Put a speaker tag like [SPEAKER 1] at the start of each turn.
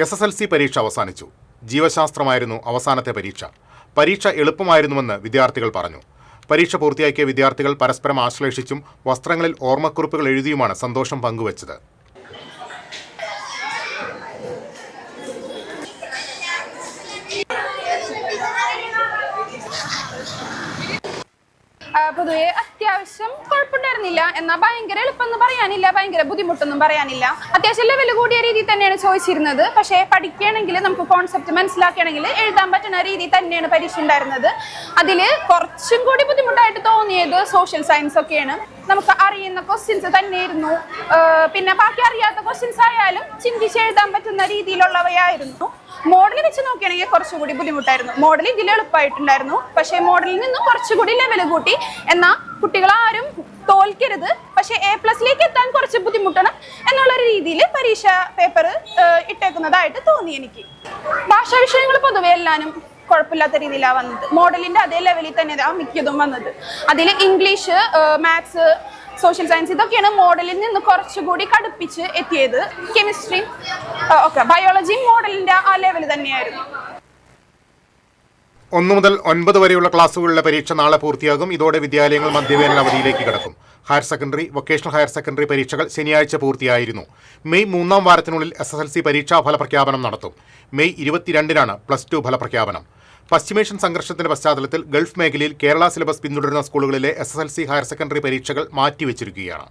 [SPEAKER 1] SSLC പരീക്ഷ അവസാനിച്ചു. ജീവശാസ്ത്രമായിരുന്നു അവസാനത്തെ പരീക്ഷ. പരീക്ഷ എളുപ്പമായിരുന്നുവെന്ന് വിദ്യാർത്ഥികൾ പറഞ്ഞു. പരീക്ഷ പൂർത്തിയാക്കിയ വിദ്യാർത്ഥികൾ പരസ്പരം ആശ്ലേഷിച്ചും വസ്ത്രങ്ങളിൽ ഓർമ്മക്കുറിപ്പുകൾ എഴുതിയുമാണ് സന്തോഷം പങ്കുവച്ചത്.
[SPEAKER 2] പൊതുവെ അത്യാവശ്യം കുഴപ്പമുണ്ടായിരുന്നില്ല. എന്നാൽ ഭയങ്കര എളുപ്പമൊന്നും പറയാനില്ല, ഭയങ്കര ബുദ്ധിമുട്ടൊന്നും പറയാനില്ല. അത്യാവശ്യം ലെവൽ കൂടിയ രീതിയിൽ തന്നെയാണ് ചോദിച്ചിരുന്നത്. പക്ഷേ പഠിക്കുകയാണെങ്കിൽ നമുക്ക് കോൺസെപ്റ്റ് മനസ്സിലാക്കുകയാണെങ്കിൽ എഴുതാൻ പറ്റുന്ന രീതിയിൽ തന്നെയാണ് പരീക്ഷ ഉണ്ടായിരുന്നത്. അതിൽ കുറച്ചും കൂടി ബുദ്ധിമുട്ടായിട്ട് തോന്നിയത് സോഷ്യൽ സയൻസ് ഒക്കെയാണ്. നമുക്ക് അറിയുന്ന ക്വസ്റ്റ്യൻസ് തന്നെയായിരുന്നു. പിന്നെ ബാക്കി അറിയാത്ത ക്വസ്റ്റ്യൻസ് ആയാലും ചിന്തിച്ചെഴുതാൻ പറ്റുന്ന രീതിയിലുള്ളവയായിരുന്നു. മോഡൽ വെച്ച് നോക്കുകയാണെങ്കിൽ കുറച്ചുകൂടി ബുദ്ധിമുട്ടായിരുന്നു. മോഡൽ ഇതിൽ എളുപ്പമായിട്ടുണ്ടായിരുന്നു. പക്ഷേ മോഡലിൽ നിന്ന് കുറച്ചുകൂടി ലെവൽ കൂട്ടി. എന്നാൽ കുട്ടികളാരും തോൽക്കരുത്, പക്ഷേ A+ എത്താൻ കുറച്ച് ബുദ്ധിമുട്ടാണ് എന്നുള്ളൊരു രീതിയിൽ പരീക്ഷ പേപ്പർ ഇട്ടേക്കുന്നതായിട്ട് തോന്നി എനിക്ക്. ഭാഷാ വിഷയങ്ങൾ പൊതുവെ എല്ലാവരും കുഴപ്പമില്ലാത്ത രീതിയിലാണ് വന്നത്. മോഡലിൻ്റെ അതേ ലെവലിൽ തന്നെയാണ് മിക്കതും വന്നത്. അതിൽ ഇംഗ്ലീഷ്, മാത്സ്, സോഷ്യൽ സയൻസ് ഇതൊക്കെയാണ് മോഡലിൽ നിന്ന് കുറച്ചുകൂടി കടുപ്പിച്ച് എത്തിയത്. കെമിസ്ട്രി ബയോളജി മോഡലിൻ്റെ ആ ലെവൽ തന്നെയായിരുന്നു.
[SPEAKER 1] 1 മുതൽ 9 വരെയുള്ള ക്ലാസ്സുകളിലെ പരീക്ഷ നാളെ പൂർത്തിയാകും. ഇതോടെ വിദ്യാലയങ്ങൾ മധ്യവേനൽ അവധിയിലേക്ക് കടക്കും. Higher secondary, vocational higher secondary പരീക്ഷകൾ ശനിയാഴ്ച പൂർത്തിയായിരുന്നു. മെയ് 3-ാം വാരത്തിനുള്ളിൽ SSLC പരീക്ഷാ ഫലപ്രഖ്യാപനം നടത്തും. മെയ് 22-നാണ് +2 ഫലപ്രഖ്യാപനം. പശ്ചിമേഷ്യൻ സംഘർഷത്തിന്റെ പശ്ചാത്തലത്തിൽ ഗൾഫ് മേഖലയിൽ കേരള സിലബസ് പിന്തുടരുന്ന സ്കൂളുകളിലെ SSLC ഹയർ സെക്കൻഡറി പരീക്ഷകൾ മാറ്റിവെച്ചിരിക്കുകയാണ്.